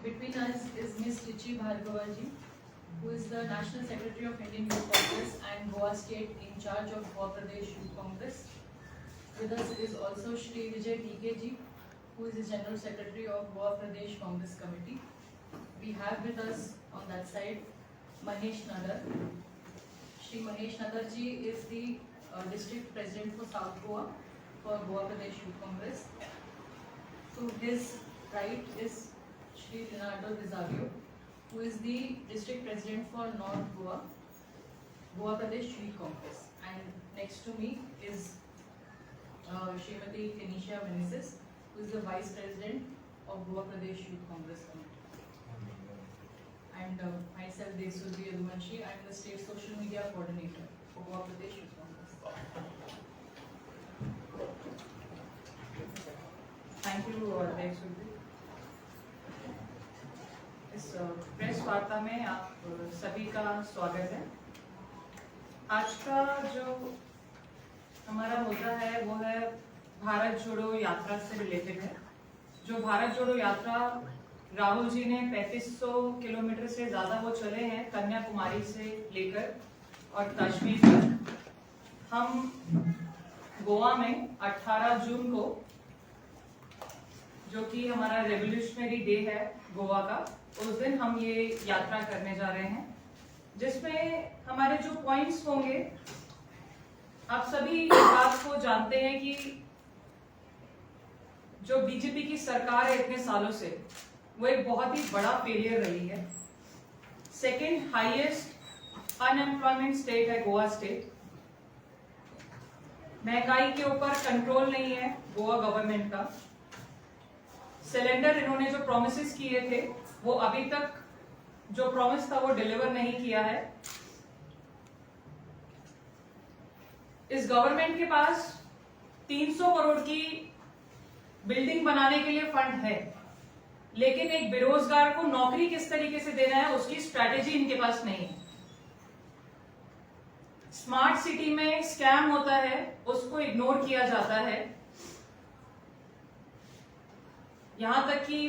Between us is Ms. Richi Bhargavaji, who is the National Secretary of Indian Youth Congress and Goa State in charge of Goa Pradesh Youth Congress. With us is also Shri Vijay TKG, who is the General Secretary of Goa Pradesh Congress Committee. We have with us on that side Mahesh Nadar. Shri Mahesh Nadar ji is the District President for South Goa for Goa Pradesh Youth Congress. To his right is Shri Leonardo Rizavio, who is the District President for North Goa, Goa Pradesh Youth Congress. And next to me is Srimati Kenisha Meneses, who is the Vice President of Goa Pradesh Youth Congress Committee. And myself, Desurbi Yaduvanshi, I am the State Social Media Coordinator for Goa Pradesh Youth Congress. Thank you Devsurabhi. इस press वार्ता में आप सभी का स्वागत है। आज का जो हमारा मुद्दा है वो है भारत जोड़ो यात्रा से रिलेटेड है। जो भारत जोड़ो यात्रा राहुल जी ने 3500 किलोमीटर से ज्यादा वो चले हैं कन्याकुमारी से लेकर और कश्मीर तक। हम गोवा में 18 जून को, जो कि हमारा रेवोल्यूशनरी डे है गोवा का, उस दिन हम ये यात्रा करने जा रहे हैं, जिसमें हमारे जो पॉइंट्स होंगे, आप सभी इस बात को जानते हैं कि जो बीजेपी की सरकार है इतने सालों से, वो एक बहुत ही बड़ा फेलियर रही है। सेकेंड हाईएस्ट अनएम्प्लॉयमेंट स्टेट है गोवा स्टेट। महंगाई के ऊपर कंट्रोल नहीं है गोवा गवर्नमेंट का। सिलेंडर इन्होंने जो प्रॉमिसेस किए थे वो अभी तक जो प्रॉमिस था वो डिलीवर नहीं किया है। इस गवर्नमेंट के पास 300 करोड़ की बिल्डिंग बनाने के लिए फंड है, लेकिन एक बेरोजगार को नौकरी किस तरीके से देना है उसकी स्ट्रैटेजी इनके पास नहीं है। स्मार्ट सिटी में स्कैम होता है, उसको इग्नोर किया जाता है। यहां तक कि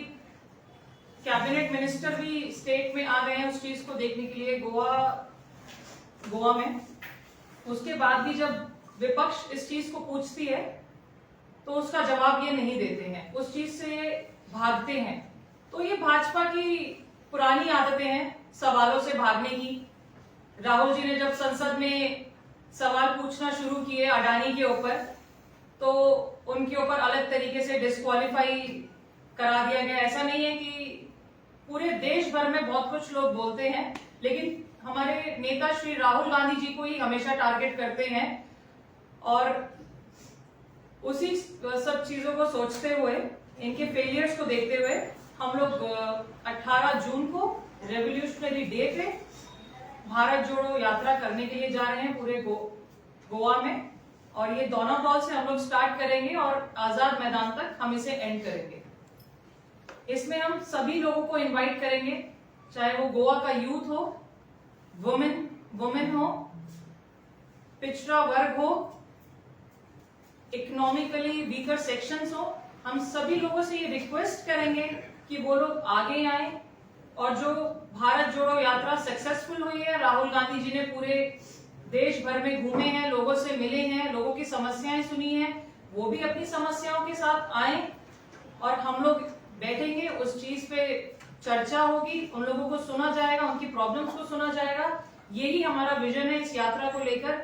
कैबिनेट मिनिस्टर भी स्टेट में आ गए हैं उस चीज को देखने के लिए गोवा में। उसके बाद भी जब विपक्ष इस चीज को पूछती है तो उसका जवाब ये नहीं देते हैं, उस चीज से भागते हैं। तो ये भाजपा की पुरानी आदतें हैं सवालों से भागने की। राहुल जी ने जब संसद में सवाल पूछना शुरू किए अडानी के ऊपर, तो उनके ऊपर अलग तरीके से डिस्क्वालीफाई करा दिया गया। ऐसा नहीं है कि पूरे देश भर में बहुत कुछ लोग बोलते हैं, लेकिन हमारे नेता श्री राहुल गांधी जी को ही हमेशा टारगेट करते हैं। और उसी सब चीजों को सोचते हुए, इनके फेलियर्स को देखते हुए, हम लोग 18 जून को रेवोल्यूशनरी डे पे भारत जोड़ो यात्रा करने के लिए जा रहे हैं पूरे गोवा में। और ये दोनापाल से हम लोग स्टार्ट करेंगे और आजाद मैदान तक हम इसे एंड करेंगे। इसमें हम सभी लोगों को इनवाइट करेंगे, चाहे वो गोवा का यूथ हो, वुमेन हो, पिछड़ा वर्ग हो, इकोनॉमिकली वीकर सेक्शंस हो। हम सभी लोगों से ये रिक्वेस्ट करेंगे कि वो लोग आगे आए। और जो भारत जोड़ो यात्रा सक्सेसफुल हुई है, राहुल गांधी जी ने पूरे देश भर में घूमे हैं, लोगों से मिले हैं, लोगों की समस्याएं सुनी हैं, वो भी अपनी समस्याओं के साथ आए और हम लोग बैठेंगे, उस चीज पे चर्चा होगी, उन लोगों को सुना जाएगा, उनकी प्रॉब्लम्स को सुना जाएगा। यही हमारा विजन है इस यात्रा को लेकर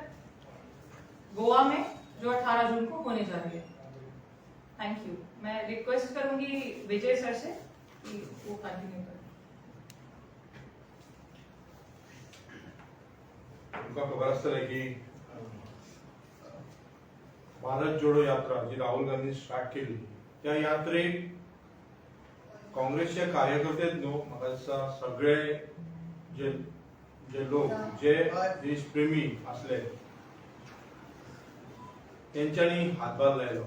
गोवा में, जो 18 जून को होने जा रही है। Thank you. मैं रिक्वेस्ट करूंगी विजय सर से कि वो कंटिन्यू करें। तुमका खबर असेल की भारत जोडो यात्रा जी राहुल गांधी स्टार्ट केली, त्या यात्रेक काँग्रेसचे कार्यकर्ते न्हू, म्हाका दिसता सगळे जे लोक जे देशप्रेमी असले त्यांच्यानी हातभार लायलो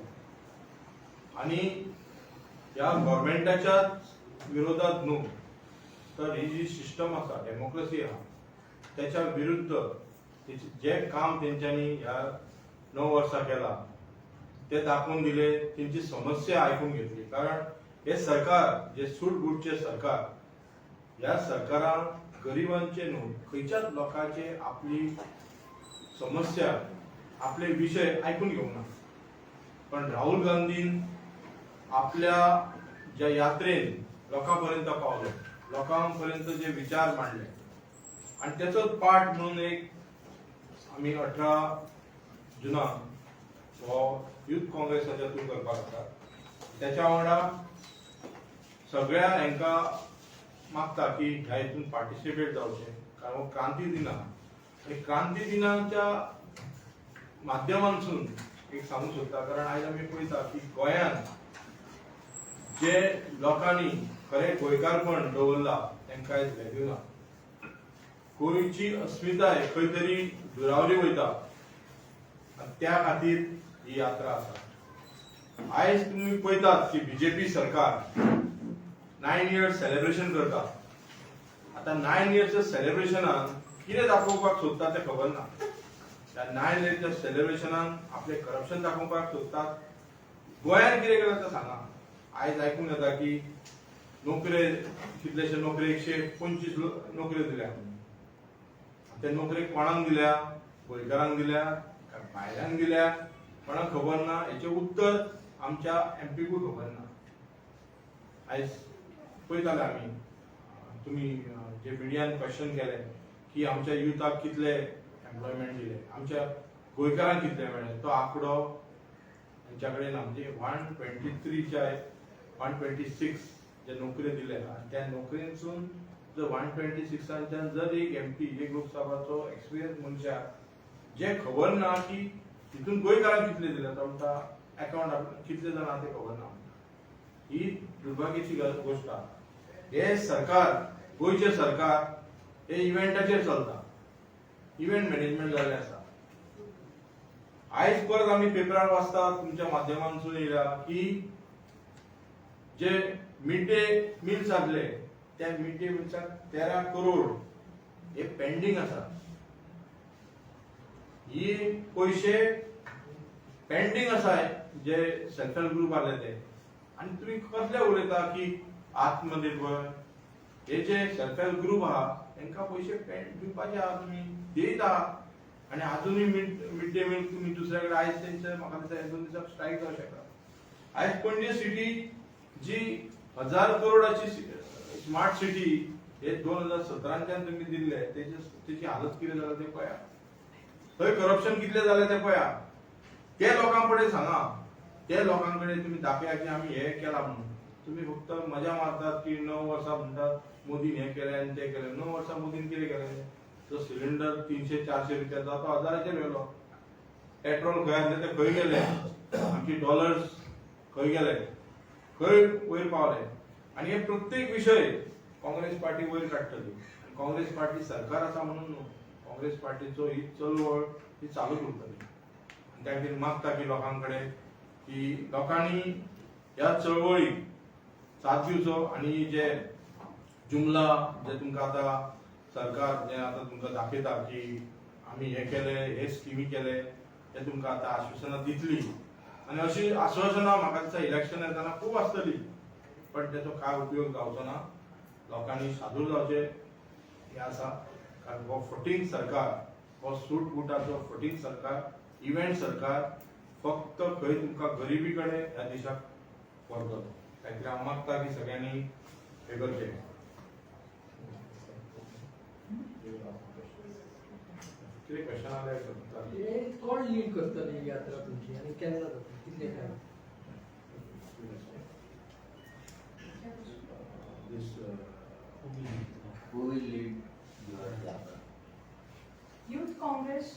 आणि या गव्हर्नमेंटाच्या विरोधात न्हू, तर ही जी सिस्टम आसा, डेमोक्रेसी आहा, त्याच्या विरुद्ध जे काम त्यांच्यानी या 9 वर्षां केला ते दाखवून दिले, त्यांची समस्या ऐकून घेतली। कारण हे सरकार जे सूटबूटचे सरकार, ह्या सरकारान गरिबांचे न्हू खंयच्याच लोकांचे आपली समस्या आपले विषय ऐकून घेवंक ना. पण राहुल गांधीन आपल्या ज्या यात्रेन लोकांपर्यंत पावलो, लोकांपर्यंत जे विचार मांडले आणि त्याचोच पाठ म्हणून एक आम्ही 18 जुनाक हो युथ काँग्रेसाच्या थ्रू करपाक आसा. त्याच्या वांगडा सगळ्या हांकां मागता की ह्या हितून पार्टिसिपेट जावचे, कारण हो क्रांती दिन आहा. आणि क्रांती दिनाच्या माध्यमांसून एक सांगू सोदता, कारण आयज आमी पळयता की गोंयांत जे लोकांनी खरें गोंयकारपण दवरला तांकां आयज व्हॅल्यू ना. गोंयची अस्मिताय खंय तरी दुरावली वयता आनी त्या खातीर ही यात्रा आसा. आयज तुमी पळयतात की बीजेपी सरकार 9 इयर्स सेलिब्रेशन करता. आता 9 इयर्सच्या सेलिब्रेशनान कितें दाखोवपाक सोदता तें खबर ना. त्या 9 इयर्सच्या सेलिब्रेशनान आपले करप्शन दाखोवपाक सोदतात. गोंयांत कितें केलां तें सांगा. आयज आयकूंक येता की नोकरे कितलेशे नोकरे 125 नोकऱ्यो दिल्या. ते नोकरी कोणाक दिल्या? गोंयकारांक दिल्या काय भायल्यांक दिल्या? कोणाक खबर ना. हेचे उत्तर आमच्या एमपीकूय खबर ना. आयज पळयताले आमी, तुमी जे मिडियान क्वेश्चन केले की आमच्या युथाक कितले एम्प्लॉयमेंट दिले, आमच्या गोंयकारांक कितले मेळ्ळे, तो आंकडो तांच्या कडेन ना. म्हणजे 123च्या 126 जे नोकऱ्यो दिल्या आनी त्या नोकरेंसून जर 126च्यान जर एक एमपी, एक लोकसभाचो एक्सपिरियन्स मनशाक जे खबर ना की तितून गोंयकारांक कितले दिले, तांकां अकाउंट कितले जाण आहा ते खबर ना. ही दुर्भाग्याची गोष्ट आहा. हे सरकार, गोंयचे सरकार हे इव्हेंटाचेर चलता. इव्हेंट मॅनेजमेंट जाल्लें आसा. आयज परत आमी पेपरार वाचता, तुमच्या माध्यमांतसून येयला की जे मिड डे मील्स आसले त्या मिड डे मील्साक 13 करोड हे पेंडिंग आसा. ही पैसे पेंडिंग आसा जे सेल्फ हेल्प ग्रुप आसले ते. आनी तुमी कसले उलयता की आत्मनिर्भर, हे जे सेल्फ हेल्प ग्रुप आहा तांकां पैसे दिवपाचे आहा, तुमी देयता. आनी आजुनूय मिड डे मील तुमी दुसऱ्या कडेन आयज तेंचे म्हाका दिसता 1-2 दिसाक स्ट्रायक जावं शकता. आयज पणजे सिटी जी 1000 करोडाची स्मार्ट सिटी हे 2017च्यान तुमी दिल्ले, तेची हालत कितें जाला ते पळया. थंय करप्शन कितले जाले ते पळया. ते लोकां कडेन सांगा, ते लोकां कडेन तुमी दाखया की आमी हे केलां म्हणून. तुमी फक्त मजा मारतात की 9 वर्सां म्हणटात मोदीन हे केलें आनी तें केलें. 9 वर्सां मोदीन कितें केलें? तो सिलिंडर 300-400 रुपया जाता 1000चेर व्हेलो. पेट्रोल खंय आसलें ते खंय गेले, आमचे डॉलर्स खंय गेले, खंय वयर पावले. आनी हे प्रत्येक विशय काँग्रेस पार्टी वयर काडटली. काँग्रेस पार्टी सरकार आसा म्हणून न्हू, काँग्रेस पार्टीचो ही चळवळ ही चालूच उरतली. त्या खातीर मागता की लोकां कडेन की लोकांनी ह्या चळवळीक साथ दिवचो. आनी जे जुमला जे तुमकां आतां सरकार जे आतां तुमकां दाखयता की आमी हे केले, हे स्किमी केले, ते तुमकां आतां आश्वासनां दितली. आनी अशी आश्वासनां म्हाका दिसता इलेक्शन येताना खूब आसतली, पण तेचो कांय उपयोग जावचो ना. लोकांनी सादूर जावचे हे आसा. कारण हो फटींग सरकार, हो सूट बुटाचो फटींग सरकार, इव्हेंट सरकार फक्त खंय तुमकां गरिबी कडेन ह्या देशाक व्हरतलो. खातीर हांव मागता की सगळ्यांनी हे करचें. कितें क्वेश्चन आले हे कोण लीड करतले ही यात्रा तुमची आनी केन्ना जातली, कितले time? Who will lead your yatra? Youth Congress.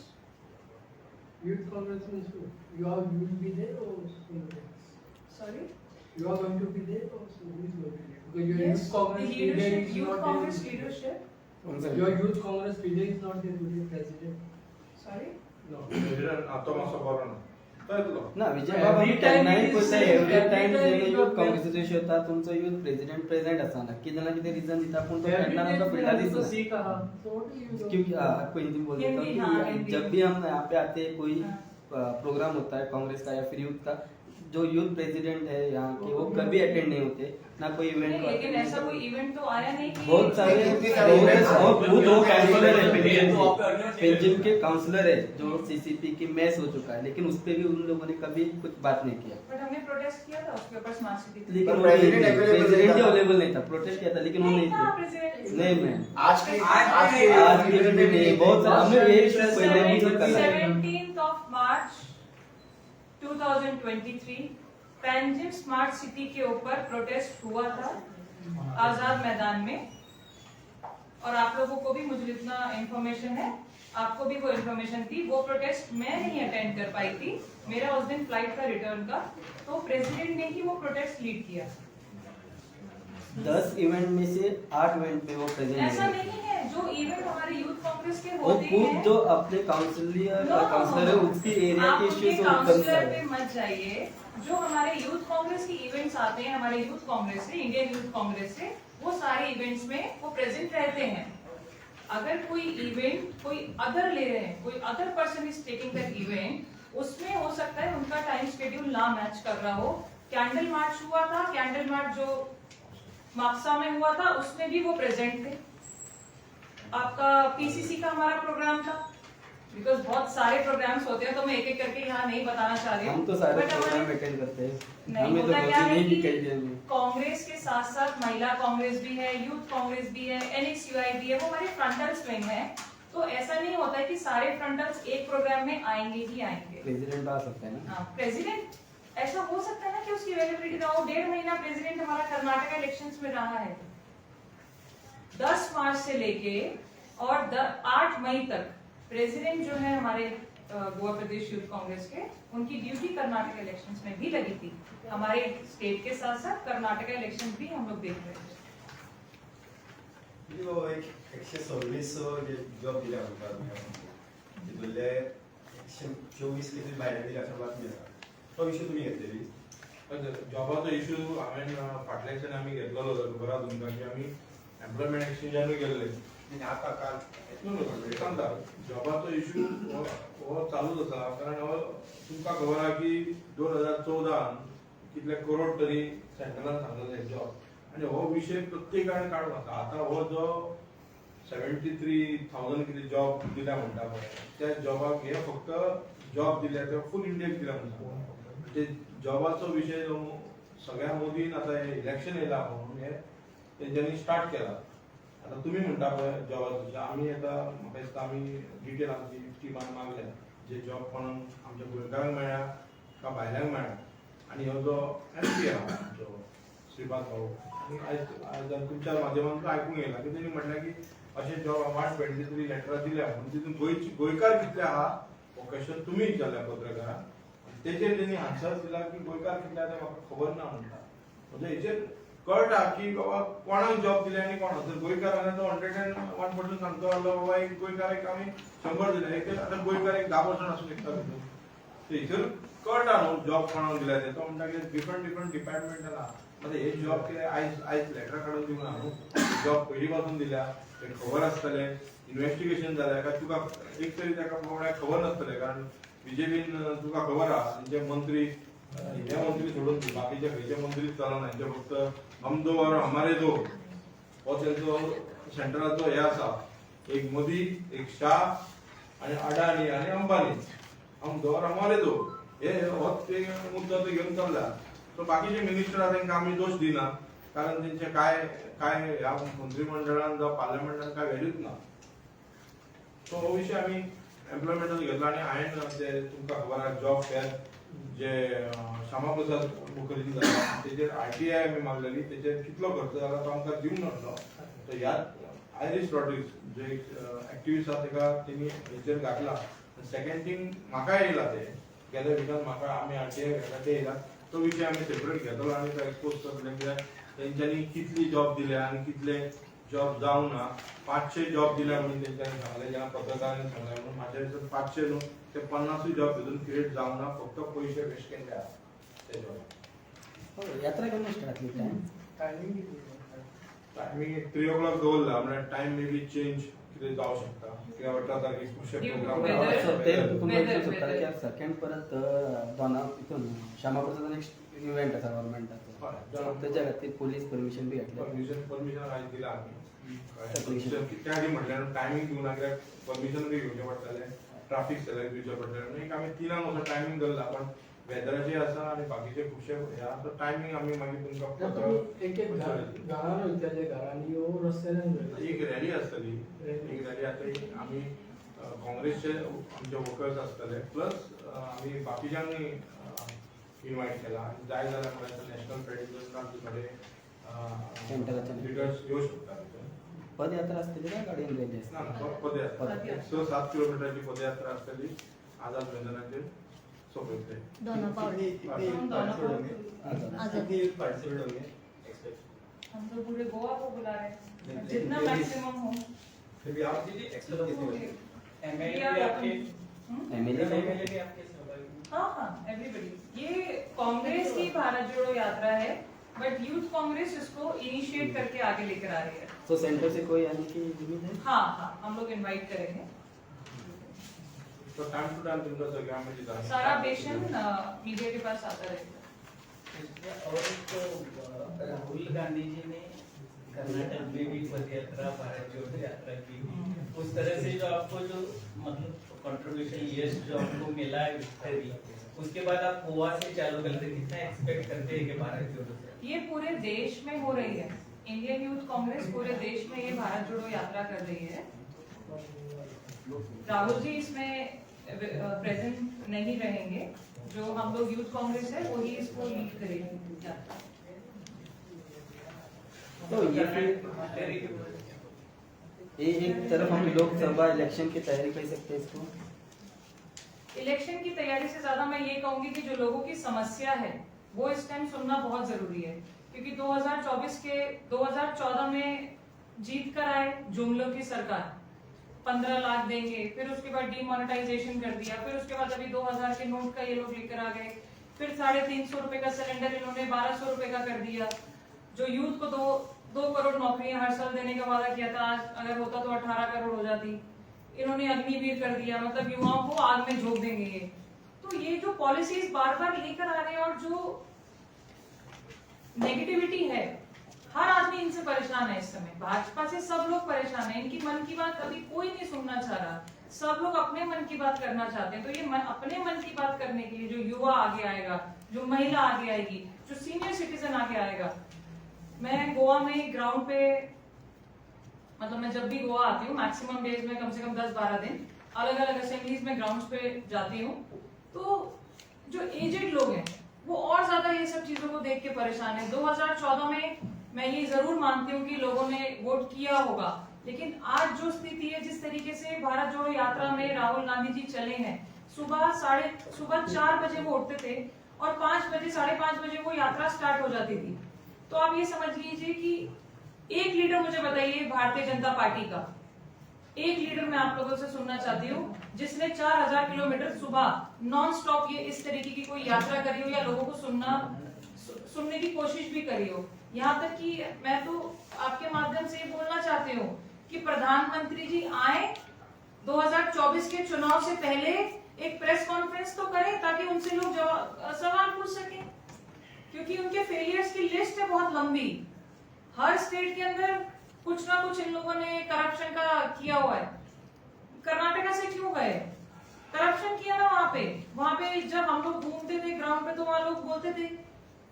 Youth Congress means who? You will be there or somebody else? Sorry. You are going to be there or who is going to be there? Because your Yes, Youth Congress the leader leadership, is Youth not Congress there. leadership. Your Youth Congress leader is not there, who is president? Sorry. No. आतां मातसो बरो ना तो येतलो. ना विजय बाबा Every time केन्नाय it is पळयता same, every every time time जेन्ना it यूथ is काँग्रेसीचो इशू येता तुमचो यूथ प्रेसिडेंट आसना कितें ना कितें रिजन दिता पूण तो Every केन्ना time आमकां फुडल्या तो दिसना. सीख आहा. So what do you do? क्योंकि आपको हिंदी में बोल देता हूँ हिंदी, हाँ, कि हिंदी। जब भी हम यहाँ पे आते हैं कोई प्रोग्राम होता है कांग्रेस का या फिर यूथ का, जो यूथ प्रेसिडेंट है यहाँ के वो कभी अटेंड नहीं होते, ना कोई इवेंट नहीं, लेकिन ऐसा कोई इवेंट तो आया नहीं कि बहुत सारे काउंसलर है, पेंजिम के काउंसलर है जो सीसीपी की मैच हो चुका है, लेकिन उस पे भी उन लोगों ने कभी कुछ बात नहीं किया। बट हमने प्रोटेस्ट किया था उसके ऊपर स्मार्ट सिटी लेकिन president प्रेसिडेंट अवेलेबल नहीं था, प्रोटेस्ट किया था लेकिन वो नहीं थे। प्रेसिडेंट नहीं मैम, आज के आज के दिन नहीं, बहुत सारे हमने ये पहले भी कर रहे हैं। 17th of March 2023 Panjim smart city के ऊपर प्रोटेस्ट हुआ था आजाद मैदान में, और आप लोगों को भी मुझे जितना इंफॉर्मेशन है आपको भी वो इंफॉर्मेशन थी। वो प्रोटेस्ट मैं नहीं अटेंड कर पाई थी, मेरा उस दिन फ्लाइट था रिटर्न का, तो प्रेसिडेंट ने ही वो प्रोटेस्ट लीड किया। 10 इवेंट में से 8 इवेंट पे वो प्रेजेंट ऐसा है। नहीं है, जो इवेंट हमारे यूथ कांग्रेस के वो होते खुद हैं जो अपने काउंसलर है उसकी एरिया आप के उनके इश्यूज काउंसलर पे मत जाइए। जो हमारे यूथ कांग्रेस की इवेंट्स आते हैं, हमारे यूथ कांग्रेस से, इंडियन यूथ कांग्रेस से, वो सारे इवेंट्स में वो प्रेजेंट रहते हैं। अगर कोई इवेंट कोई अदर ले रहे हैं, कोई other person is taking that event, उसमें हो सकता है उनका टाइम शेड्यूल ना मैच कर रहा हो। कैंडल मार्च हुआ था, कैंडल मार्च जो माक्सा में हुआ था उसमें भी वो प्रेजेंट थे। आपका पीसीसी का हमारा प्रोग्राम था, बिकॉज बहुत सारे प्रोग्राम्स होते हैं तो मैं एक एक करके यहाँ नहीं बताना चाह रही हूँ। हम तो सारे But हमारे- प्रोग्राम अटेंड करते हैं, नहीं, हमें तो होता क्या गलती है नहीं कि दिखाई दी। कांग्रेस के साथ साथ महिला कांग्रेस भी है, यूथ कांग्रेस भी है, एनएसयूआई भी है, वो हमारे फ्रंटल्स विंग है। तो ऐसा नहीं होता है कि सारे फ्रंटल्स एक प्रोग्राम में आएंगे ही आएंगे। प्रेसिडेंट आ सकता है ना। हाँ, प्रेसिडेंट ऐसा हो सकता है ना कि उसकी अवेलेबिलिटी ना हो। 1.5 महीना प्रेसिडेंट हमारा कर्नाटका इलेक्शंस में रहा है, 10 मार्च से लेके और 8 मई तक प्रेसिडेंट जो है हमारे गोवा प्रदेश यूथ कांग्रेस के, उनकी ड्यूटी कर्नाटक इलेक्शंस में भी लगी थी। हमारे स्टेट के साथ साथ कर्नाटका इलेक्शन भी हम लोग देख रहे थे। जो एक 126 जॉब दिल्या म्हणतात तितूंतले 124 कितें भायल्यान दिल्या अशा बातमी आसा, तो विशय तुमी घेतलेली? जॉबाचो इश्यू हांवें फाटल्या दिसांनी आमी घेतलेलो खबर आहा तुमकां की आमी एम्प्लॉयमेंट एक्सचेंजानूय गेल्ले आतां काल सांगता जॉबाचो इश्यू हो चालूच आसा, कारण हो तुमकां खबर आहा की 2014 कितले करोड तरी सेंट्रलान सांगलेले जॉब, आनी हो विशय प्रत्येकान काडून आसा। आतां हो जो 73,000 कितें जॉब दिल्या म्हणटा पळय, त्या जॉबाक हे फक्त जॉब दिल्या ते फूल इंडियेक दिल्या म्हणटा। ते जॉबाचो विशय जो सगळ्या मोदीन आतां हे इलेक्शन येयला म्हणून हे तेंच्यांनी स्टार्ट केला। आता तुम्ही म्हणता पळय जॉबाचो, आमी आतां म्हाका दिसता आमी डिटेल आमची टिमान मागल्या जे जॉब कोणाक आमच्या गोंयकारांक मेळ्ळ्या का भायल्यांक मेळ्ळ्या, आनी हो जो एमपी आहा जो श्रीपाद भाऊ, आनी आयज तुमच्या माध्यमांतून आयकूंक येयला की तेणी म्हणलें की अशें जॉब 123 लेटरां दिल्या म्हणून तितून गोंयकार कितले आहा हो क्वेश्चन तुमी विचारल्या पत्रकारान, तेचेर तेणी आन्सर दिला की गोंयकार कितले आहा ते म्हाका खबर ना म्हणटा। म्हणजे हेचेर कळटा की बाबा कोणाक जॉब दिले आनी कोणाक, जर गोंयकारांना तो 101% सांगतो जाल्यार बाबा एक गोंयकाराक आमी 100 दिले, एक आतां गोंयकाराक 10% आसूं शकता भितर, हेचेर कळटा न्हू जॉब कोणाक दिल्या ते। तो म्हणटा की डिफरंट डिपार्टमेंट आहा, आतां हे जॉब कितें आयज लेटरां काडून दिवना न्हू, जॉब पयलीं पासून दिल्या, ते खबर आसतलें, इन्व्हेस्टिगेशन जालें काय तुका एक तरी ताका बाबड्याक खबर नासतलें, कारण बीजेपीन तुका खबर आहा तेंचे मंत्री हे मंत्री सोडून बाकीचे खंयचे मंत्री चलना, हेंचे फक्त हम दो और हमारे दो हो तेंचो सेंट्रलाचो हे आसा, एक मोदी, एक शाह आनी अडानी आनी अंबानी, हम दो और हमारे दो हे होच ते मुद्दो तो घेवन चल्ला। सो बाकीचे मिनिस्टर आहा तांकां आमी दोश दिना, कारण तेंचे काय ह्या मंत्रिमंडळान जावं पार्लमेंटान काय व्हॅल्यूच ना। सो हो विशय आमी एम्प्लॉयमेंटाचो घेतला, आनी हांवें ते तुमकां खबर आहा जॉब फेअर जे श्यामा प्रसाद मुखर्जी जाता तेचेर RTI आमी मागलेली, तेचेर कितलो खर्च जाला तो आमकां दिवंक नासलो। तर ह्यात आयरिश रॉड्रिग्स जो एक एक्टिविस्ट आहा तेका तेणी हेचेर घातला। सेकंड थिंग म्हाका येयला ते गेल्या विकान म्हाका आमी RTI घेतला ते येयला, तो विशय आमी सेपरेट घेतलो आनी तो एक्सपोज करतले, कित्याक तेंच्यांनी कितली जॉब दिल्या आनी कितले जॉब जावंक ना। 500 जॉब दिल्या म्हणून तेंच्यांनी सांगले, जेन्ना पत्रकारांनी सांगले म्हणून म्हाज्या हिसोब 500 न्हू ते 50 जॉब भितून क्रिएट जावंक ना, फक्त पयशे वेस्ट केले आहा ते जॉब। यात्रा केन्ना स्टार्ट जाली? टायमिंग किती? टायमिंग 3 o'clock दवरला, म्हणजे टायम मे बी चेंज कितें जावं शकता किंवा 18 तारखेक खुबशे Due to प्रोग्राम weather. असं ते तुम्ही Weather, म्हणू शकता weather. की सेकंड परत दोना इथून श्यामाप्रसाद एक इव्हेंट आसा गव्हर्नमेंटाचो हय. त्याच्या खातीर पोलीस परमिशन बी घेतल्या परमिशन आज दिला आमी Permission. कित्या खातीर म्हटल्यार टायमींग दिवना कित्याक परमिशन बी घेवचें पडटलें ट्राफीक सगळ्याक दिवचें पडटलें एक आमी 3 असो टायमींग धरला पण वेदराचें आसा आनी बाकीचे खुबशे हे आसा टायमींग आमी मागीर तुमकां तुमी एक घरान वयतले घरांनी वो रस्त्यान वयतले. एक रॅली आसतली एक रॅली आतां आमी काँग्रेसचे आमचे वर्कर्स आसतले प्लस आमी बाकीच्यांनी इन्वायट केला आनी जाय जाल्यार म्हळ्यार नॅशनल फेडरेशनाक थोडे सेंटराचे. लिडर्स येवं शकता भितर. पदयात्रा असतली काय गाडयेन रॅली ना असतली ना पदयात्रा पदयात्रा. 6-7 किलोमिटरची पदयात्रा आसतली आझाद मैदानाचेर सोंपयतले दोनों पावले कितने यूथ पार्टिसिपेट होंगे एक्सपेक्ट हम तो पूरे गोवा को बुला रहे हैं जितना मैक्सिमम हो फिर भी आप एक्सपेक्ट कितने होंगे एमएलए हाँ हाँ एवरीबडी ये कांग्रेस की भारत जोड़ो यात्रा है बट यूथ कांग्रेस इसको इनिशिएट करके आगे लेकर आ रही है तो सेंटर से कोई आने की उम्मीद है हाँ हाँ हम लोग इनवाइट करेंगे तो टाइम टू टाइम तुमका सगळ्यांमध्ये जाणे सारा पेशन मीडिया के पास आता रहेगा और एक राहुल गांधी जी ने कर्नाटक में भी पदयात्रा भारत जोड़ो यात्रा की उस तरह से जो आपको जो मतलब कंट्रीब्यूशन यश जो आपको मिला है विक्टरी उसके बाद आप गोवा से चालू करते कितना एक्सपेक्ट करते हैं कि भारत जोड़ो से ये पूरे देश में हो रही है इंडियन यूथ कांग्रेस पूरे देश में ये भारत जोड़ो यात्रा कर रही है राहुल जी इसमें प्रेजेंट नहीं रहेंगे जो हम लोग यूथ कांग्रेस है वही इसको लीड करेगी यात्रा तो ये फिर एक तरफ हम लोकसभा इलेक्शन की तैयारी कर सकते हैं इसको इलेक्शन की तैयारी से ज्यादा मैं ये कहूंगी कि जो लोगों की समस्या है वो इस टाइम सुनना बहुत जरूरी है क्योंकि 2014 में जीत कर आए जुमलों की सरकार 15 लाख देंगे फिर उसके बाद डीमोनेटाइजेशन कर दिया फिर उसके बाद अभी 2000 के नोट का ये लोग लेकर आ गए फिर 350 रुपए का सिलेंडर इन्होंने 1200 रुपए का कर दिया जो यूथ को 2 करोड़ नौकरियां हर साल देने का वादा किया था आज अगर होता तो 18 करोड़ हो जाती इन्होंने अग्निवीर कर दिया मतलब युवाओं को आग में झोंक देंगे ये तो ये जो पॉलिसीज बार बार लेकर आ रहे हैं और जो नेगेटिविटी है हर आदमी इनसे परेशान है इस समय भाजपा से सब लोग परेशान है इनकी मन की बात अभी कोई नहीं सुनना चाह रहा सब लोग अपने मन की बात करना चाहते हैं तो ये अपने मन की बात करने के लिए जो युवा आगे आएगा जो महिला आगे आएगी जो सीनियर सिटीजन आगे आएगा मैं गोवा में ग्राउंड पे मतलब मैं जब भी गोवा आती हूँ मैक्सिमम डेज में कम से कम 10-12 दिन अलग अलग असेंबलीज में ग्राउंड्स पे जाती हूँ तो जो एजेड लोग हैं वो और ज्यादा ये सब चीजों को देख के परेशान है 2014 में मैं ये जरूर मानती हूँ कि लोगों ने वोट किया होगा लेकिन आज जो स्थिति है जिस तरीके से भारत जोड़ो यात्रा में राहुल गांधी जी चले हैं सुबह 4 बजे वो उठते थे और 5 बजे 5:30 बजे वो यात्रा स्टार्ट हो जाती थी तो आप ये समझ लीजिए कि एक लीडर मुझे बताइए भारतीय जनता पार्टी का एक लीडर मैं आप लोगों से सुनना चाहती हूँ जिसने 4000 किलोमीटर सुबह नॉन स्टॉप ये इस तरीके की कोई यात्रा करी हो या लोगों को सुनने की कोशिश भी करी हो यहाँ तक कि मैं तो आपके माध्यम से ये बोलना चाहती हूँ कि प्रधानमंत्री जी आए 2024 के चुनाव से पहले एक प्रेस कॉन्फ्रेंस तो करें ताकि उनसे लोग सवाल पूछ सकें क्योंकि उनके फेलियर्स की लिस्ट है बहुत लंबी हर स्टेट के अंदर कुछ ना कुछ इन लोगों ने करप्शन का किया हुआ है कर्नाटका से क्यों गए करप्शन किया ना वहां पे जब हम लोग घूमते थे ग्राउंड पे तो वहां लोग बोलते थे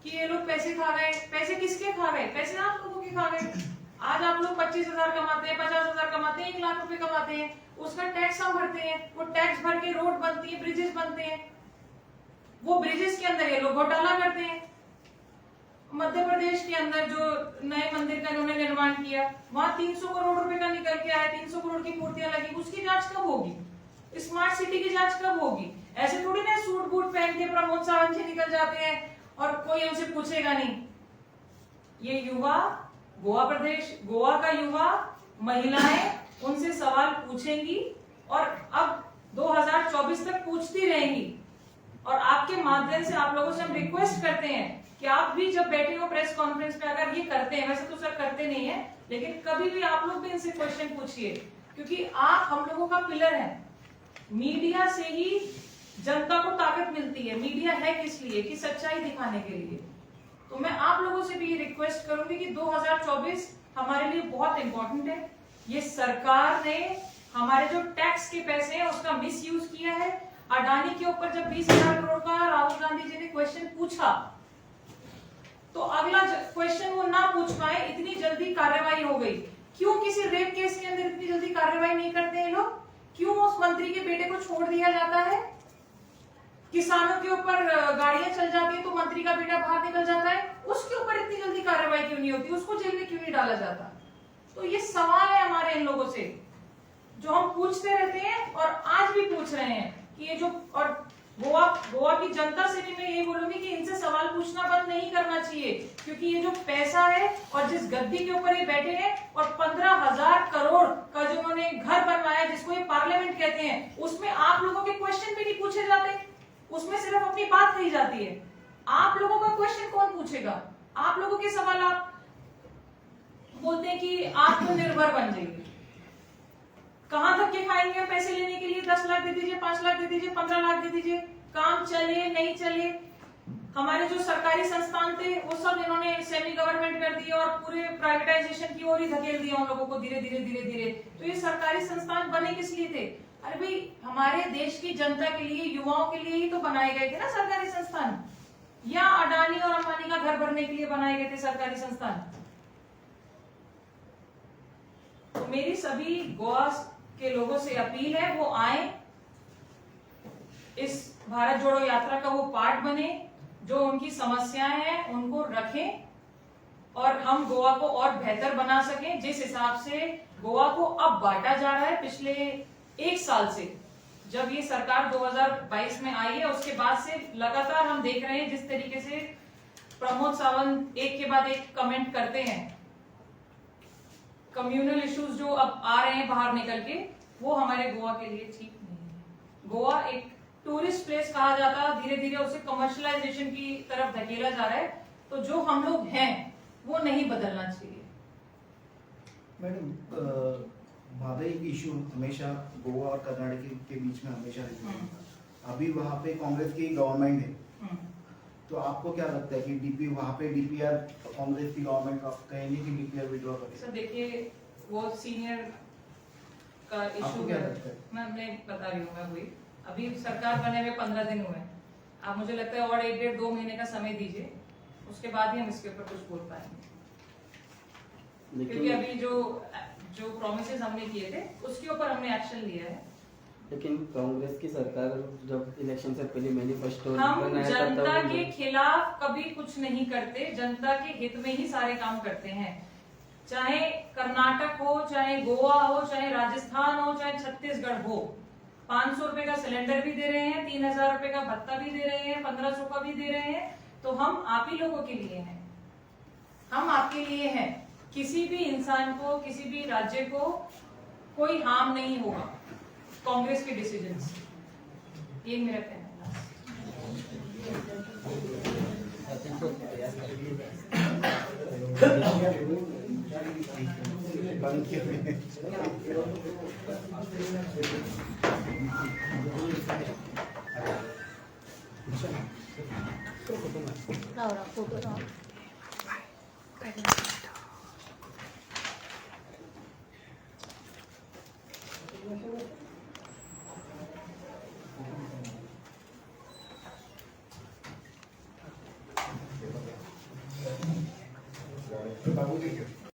कि ये लोग पैसे खा गए पैसे किसके खा गए पैसे आप लोगों के खा गए आज आप लोग 25,000 कमाते हैं 50,000 कमाते हैं 1 लाख रुपए कमाते हैं उसका टैक्स हम भरते हैं वो टैक्स भर के रोड बनती है ब्रिजेस बनते हैं वो ब्रिजेस के अंदर ये लोग घोटाला करते हैं मध्य प्रदेश के अंदर जो नए मंदिर का इन्होंने निर्माण किया वहां 300 करोड़ रुपए का निकल के आया 300 करोड़ की मूर्तियां लगी उसकी जांच कब होगी स्मार्ट सिटी की जांच कब होगी ऐसे थोड़ी ना सूट बूट पहन के प्रमोद सावंत जी निकल जाते हैं और कोई उनसे पूछेगा नहीं ये युवा गोवा का युवा महिलाएं उनसे सवाल पूछेंगी और अब 2024 तक पूछती रहेंगी और आपके माध्यम से आप लोगों से हम रिक्वेस्ट करते हैं कि आप भी जब बैठे हो प्रेस कॉन्फ्रेंस पे अगर ये करते हैं वैसे तो सर करते नहीं है लेकिन कभी भी आप लोग भी इनसे क्वेश्चन पूछिए क्योंकि आप हम लोगों का पिलर है। मीडिया से ही जनता को ताकत मिलती है। मीडिया है किस लिए? कि सच्चाई दिखाने के लिए। तो मैं आप लोगों से भी रिक्वेस्ट करूंगी कि 2024 हमारे लिए बहुत इंपॉर्टेंट है। ये सरकार ने हमारे जो टैक्स के पैसे हैं उसका मिसयूज किया है। अडानी के ऊपर जब 20,000 करोड़ का राहुल गांधी जी ने क्वेश्चन पूछा तो अगला क्वेश्चन वो ना पूछ पाए, इतनी जल्दी कार्रवाई हो गई। क्यों किसी रेप केस के अंदर इतनी जल्दी कार्रवाई नहीं करते हैं लोग? क्यों उस मंत्री के बेटे को छोड़ दिया जाता है? किसानों के ऊपर गाड़ियां चल जाती है तो मंत्री का बेटा बाहर निकल जाता है, उसके ऊपर इतनी जल्दी कार्रवाई क्यों नहीं होती? उसको जेल में क्यों नहीं डाला जाता? तो ये सवाल है हमारे इन लोगों से जो हम पूछते रहते हैं और आज भी पूछ रहे हैं कि ये जो, और गोवा की जनता से भी मैं यही बोलूंगी कि इनसे सवाल पूछना बंद नहीं करना चाहिए, क्योंकि ये जो पैसा है और जिस गद्दी के ऊपर ये बैठे हैं और 15,000 करोड़ का जो उन्होंने घर बनवाया जिसको ये पार्लियामेंट कहते हैं, उसमें आप लोगों के क्वेश्चन भी नहीं पूछे जाते, उसमें सिर्फ अपनी बात कही जाती है। आप लोगों का क्वेश्चन कौन पूछेगा? आप लोगों के सवाल आप बोलते हैं कि आत्मनिर्भर बन जाइए। कहां तक के खाएंगे हम पैसे लेने के लिए? 10 लाख दे दीजिए, 5 लाख दे दीजिए, 15 लाख दे दीजिए, काम चले नहीं चले। हमारे जो सरकारी संस्थान थे वो सब इन्होंने सेमी गवर्नमेंट कर दिए और पूरे प्राइवेटाइजेशन की ओर ही धकेल दिया उन लोगों को धीरे धीरे धीरे धीरे। तो ये सरकारी संस्थान बने किस लिए थे? अरे भाई हमारे देश की जनता के लिए, युवाओं के लिए ही तो बनाए गए थे ना सरकारी संस्थान, या अडानी और अंबानी का घर भरने के लिए बनाए गए थे सरकारी संस्थान? तो मेरी सभी गोवा के लोगों से अपील है वो आए, इस भारत जोड़ो यात्रा का वो पार्ट बने, जो उनकी समस्याएं हैं उनको रखें और हम गोवा को और बेहतर बना सकें। जिस हिसाब से गोवा को अब बांटा जा रहा है पिछले 1 साल से, जब ये सरकार 2022 में आई है उसके बाद से लगातार हम देख रहे हैं जिस तरीके से प्रमोद सावंत एक के बाद एक कमेंट करते हैं, कम्युनल इश्यूज जो अब आ रहे हैं बाहर निकल के, वो हमारे गोवा के लिए ठीक नहीं है। गोवा एक टूरिस्ट प्लेस कहा जाता, धीरे धीरे उसे कमर्शियलाइजेशन की तरफ धकेला जा रहा है। तो जो हम लोग हैं वो नहीं बदलना चाहिए। मैडम, वहाँ पे एक इशू हमेशा गोवा और कर्नाटक के बीच में हमेशा रहता है। अभी वहाँ पे कांग्रेस की गवर्नमेंट है, तो आपको क्या लगता है कि डीपी वहाँ पे डीपीआर कांग्रेस की गवर्नमेंट का कहेंगे कि डीपीआर विड्रॉ करें? सर देखिए वो सीनियर का इशू क्या है, लगता है? मैं बता रही हूँ। मैं हुई अभी सरकार बने हुए 15 दिन हुए, आप मुझे लगता है और 1-1.5-2 महीने का समय दीजिए, उसके बाद ही हम इसके ऊपर कुछ बोल पाएंगे। क्योंकि अभी जो प्रॉमिसेस हमने किए थे उसके ऊपर हमने एक्शन लिया है। लेकिन कांग्रेस की सरकार जब इलेक्शन से पहले मैनिफेस्टो हम जनता के खिलाफ कभी कुछ नहीं करते, जनता के हित में ही सारे काम करते हैं। चाहे कर्नाटक हो, चाहे गोवा हो, चाहे राजस्थान हो, चाहे छत्तीसगढ़ हो, 500 रुपए का सिलेंडर भी दे रहे हैं, 3,000 रुपए का भत्ता भी दे रहे हैं, 1,500 का भी दे रहे हैं। तो हम आप ही लोगों के लिए हैं, हम आपके लिए हैं। किसी भी इंसान को, किसी भी राज्य को कोई हार्म नहीं होगा कांग्रेस के डिसीजन से, ये मेरा कहना बाबू देखिए